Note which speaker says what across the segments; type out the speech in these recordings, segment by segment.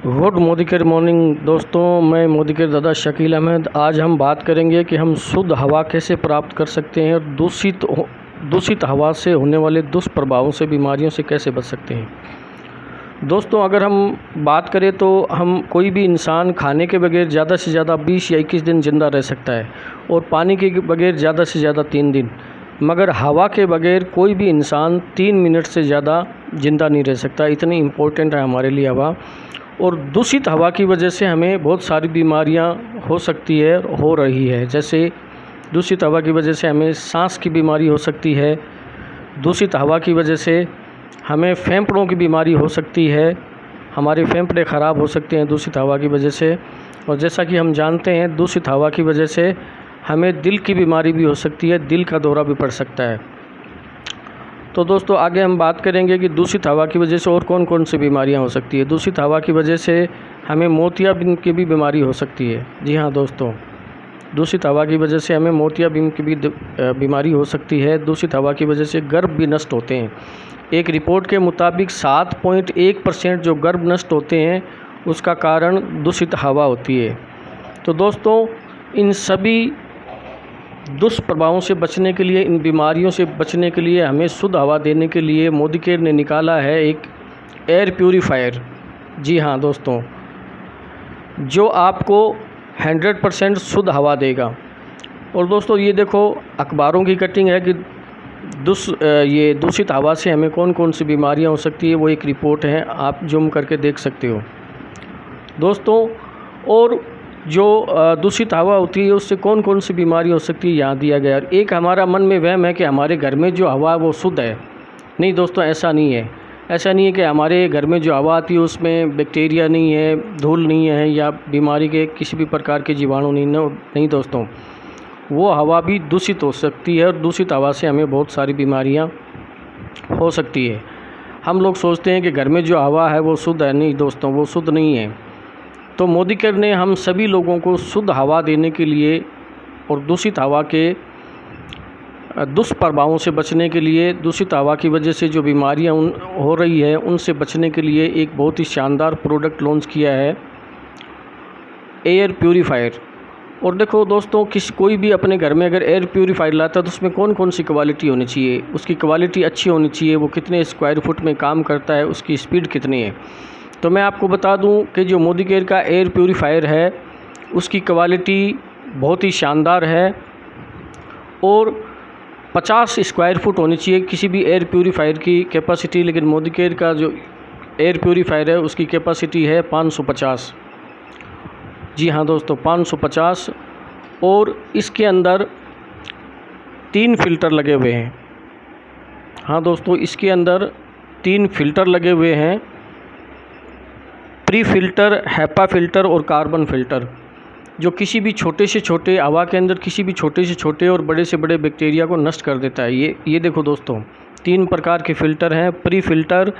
Speaker 1: Good Modi morning दोस्तों, मैं मोदी के दादा शकील अहमद। आज हम बात करेंगे कि हम शुद्ध हवा कैसे प्राप्त कर सकते हैं और दूषित हवा से होने वाले दुष्प्रभावों से, बीमारियों से कैसे बच सकते हैं। दोस्तों, अगर हम बात करें तो हम कोई भी इंसान खाने के बगैर ज़्यादा से ज़्यादा 20 या 21 दिन ज़िंदा रह सकता है और पानी के बगैर ज़्यादा से ज़्यादा 3 दिन, मगर हवा के बगैर कोई भी इंसान 3 मिनट से ज़्यादा ज़िंदा नहीं रह सकता। इतनी इम्पोर्टेंट है हमारे लिए हवा। और दूषित हवा की वजह से हमें बहुत सारी बीमारियां हो सकती है, हो रही है। जैसे दूषित हवा की वजह से हमें सांस की बीमारी हो सकती है, दूषित हवा की वजह से हमें फेफड़ों की बीमारी हो सकती है, हमारे फेफड़े ख़राब हो सकते हैं दूषित हवा की वजह से। और जैसा कि हम जानते हैं, दूषित हवा की वजह से हमें दिल की बीमारी भी हो सकती है, दिल का दौरा भी पड़ सकता है। तो दोस्तों, आगे हम बात करेंगे कि दूषित हवा की वजह से और कौन कौन सी बीमारियां हो सकती है। दूषित हवा की वजह से हमें मोतियाबिंद की भी बीमारी हो सकती है। जी हाँ दोस्तों, दूषित हवा की वजह से हमें मोतियाबिंद की भी बीमारी हो सकती है। दूषित हवा की वजह से गर्भ भी नष्ट होते हैं। एक रिपोर्ट के मुताबिक 7.1% जो गर्भ नष्ट होते हैं उसका कारण दूषित हवा होती है। तो दोस्तों, इन सभी दुष्प्रभावों से बचने के लिए, इन बीमारियों से बचने के लिए, हमें शुद्ध हवा देने के लिए मोदी केयर ने निकाला है एक एयर प्यूरीफायर। जी हाँ दोस्तों, जो आपको 100% शुद्ध हवा देगा। और दोस्तों, ये देखो अखबारों की कटिंग है कि ये दूषित हवा से हमें कौन कौन सी बीमारियां हो सकती है। वो एक रिपोर्ट है, आप जूम करके देख सकते हो दोस्तों। और जो दूषित हवा होती है उससे कौन कौन सी बीमारी हो सकती है यहाँ दिया गया। और एक हमारा मन में वहम है कि हमारे घर में जो हवा है वो शुद्ध है। नहीं दोस्तों, ऐसा नहीं है। ऐसा नहीं है कि हमारे घर में जो हवा आती है उसमें बैक्टीरिया नहीं है, धूल नहीं है या बीमारी के किसी भी प्रकार के जीवाणु नहीं दोस्तों, वो हवा भी दूषित हो सकती है और दूषित हवा से हमें बहुत सारी बीमारियाँ हो सकती है। हम लोग सोचते हैं कि घर में जो हवा है वो शुद्ध है। नहीं दोस्तों, वो शुद्ध नहीं है। तो मोदी केयर ने हम सभी लोगों को शुद्ध हवा देने के लिए और दूषित हवा के दुष्प्रभावों से बचने के लिए, दूषित हवा की वजह से जो बीमारियां हो रही है उनसे बचने के लिए एक बहुत ही शानदार प्रोडक्ट लॉन्च किया है, एयर प्यूरीफायर। और देखो दोस्तों, कोई भी अपने घर में अगर एयर प्यूरीफायर लाता है तो उसमें कौन कौन सी क्वालिटी होनी चाहिए। उसकी क्वालिटी अच्छी होनी चाहिए, वो कितने स्क्वायर फुट में काम करता है, उसकी स्पीड कितनी है। तो मैं आपको बता दूं कि जो मोदी केयर का एयर प्यूरीफायर है उसकी क्वालिटी बहुत ही शानदार है और 50 स्क्वायर फुट होनी चाहिए किसी भी एयर प्यूरीफायर की कैपेसिटी। लेकिन मोदी केयर का जो एयर प्यूरीफायर है उसकी कैपेसिटी है 550। जी हाँ दोस्तों, 550। और इसके अंदर 3 फ़िल्टर लगे हुए हैं। हाँ दोस्तों, इसके अंदर 3 फ़िल्टर लगे हुए हैं, प्री फ़िल्टर, हैपा फ़िल्टर और कार्बन फ़िल्टर, जो किसी भी छोटे से छोटे हवा के अंदर किसी भी छोटे से छोटे और बड़े से बड़े बैक्टीरिया को नष्ट कर देता है। ये देखो दोस्तों, 3 प्रकार के फ़िल्टर हैं, प्री फ़िल्टर,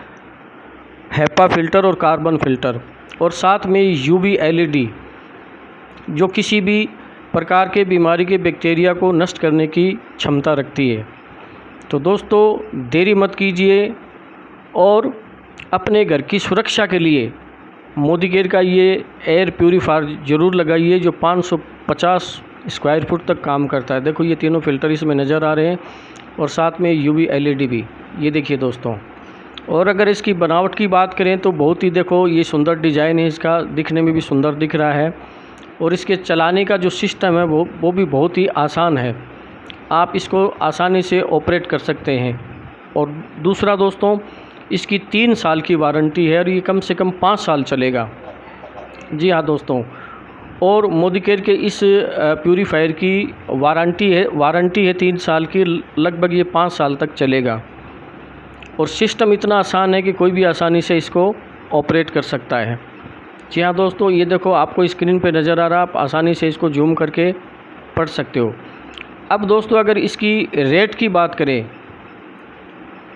Speaker 1: हैपा फ़िल्टर और कार्बन फ़िल्टर। और साथ में यूवी एलईडी, जो किसी भी प्रकार के बीमारी के बैक्टीरिया को नष्ट करने की क्षमता रखती है। तो दोस्तों, देरी मत कीजिए और अपने घर की सुरक्षा के लिए मोदी केयर का ये एयर प्यूरीफायर ज़रूर लगाइए, जो 550 स्क्वायर फुट तक काम करता है। देखो, ये तीनों फ़िल्टर इसमें नज़र आ रहे हैं और साथ में यूवी एलईडी भी, ये देखिए दोस्तों। और अगर इसकी बनावट की बात करें तो बहुत ही, देखो ये सुंदर डिज़ाइन है इसका, दिखने में भी सुंदर दिख रहा है। और इसके चलाने का जो सिस्टम है वो भी बहुत ही आसान है, आप इसको आसानी से ऑपरेट कर सकते हैं। और दूसरा दोस्तों, इसकी 3 साल की वारंटी है और ये कम से कम 5 साल चलेगा। जी हाँ दोस्तों, और मोदी केयर के इस प्यूरीफायर की वारंटी है 3 साल की, लगभग ये 5 साल तक चलेगा। और सिस्टम इतना आसान है कि कोई भी आसानी से इसको ऑपरेट कर सकता है। जी हाँ दोस्तों, ये देखो आपको स्क्रीन पे नज़र आ रहा है, आप आसानी से इसको जूम करके पढ़ सकते हो। अब दोस्तों, अगर इसकी रेट की बात करें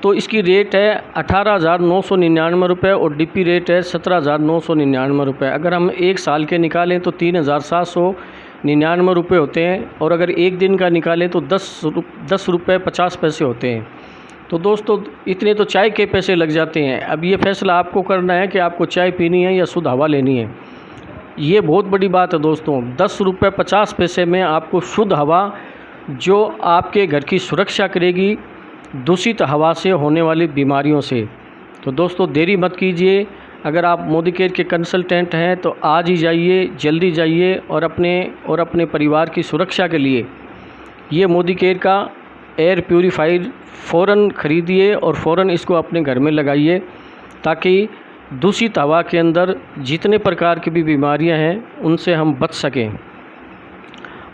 Speaker 1: तो इसकी रेट है 18,999 रुपये और डीपी रेट है 17,999 रुपये। अगर हम 1 साल के निकालें तो 3,799 रुपये होते हैं। और अगर 1 दिन का निकालें तो 10 रुपये 50 पैसे होते हैं। तो दोस्तों इतने तो चाय के पैसे लग जाते हैं। अब ये फैसला आपको करना है कि आपको चाय पीनी है या शुद्ध हवा लेनी है। ये बहुत बड़ी बात है दोस्तों। 10 रुपये 50 पैसे में आपको शुद्ध हवा जो आपके घर की सुरक्षा करेगी दूषित हवा से होने वाली बीमारियों से। तो दोस्तों देरी मत कीजिए। अगर आप मोदी केयर के कंसल्टेंट हैं तो आज ही जाइए, जल्दी जाइए और अपने परिवार की सुरक्षा के लिए ये मोदी केयर का एयर प्यूरीफायर फ़ौरन ख़रीदिए और फ़ौरन इसको अपने घर में लगाइए, ताकि दूषित हवा के अंदर जितने प्रकार की भी बीमारियां हैं उनसे हम बच सकें।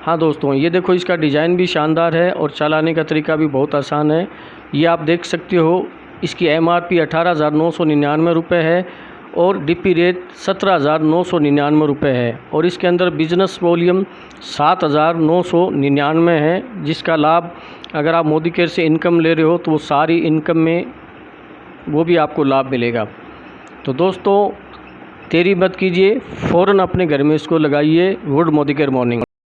Speaker 1: हाँ दोस्तों, ये देखो इसका डिज़ाइन भी शानदार है और चलाने का तरीका भी बहुत आसान है। ये आप देख सकते हो, इसकी MRP 18,999 रुपये है और DP रेट 17,999 रुपये है और इसके अंदर बिजनेस वॉल्यूम 7,999 है, जिसका लाभ अगर आप मोदी केयर से इनकम ले रहे हो तो वो सारी इनकम में वो भी आपको लाभ मिलेगा। तो दोस्तों देरी मत कीजिए, फ़ौरन अपने घर में इसको लगाइए। Good Modi care morning.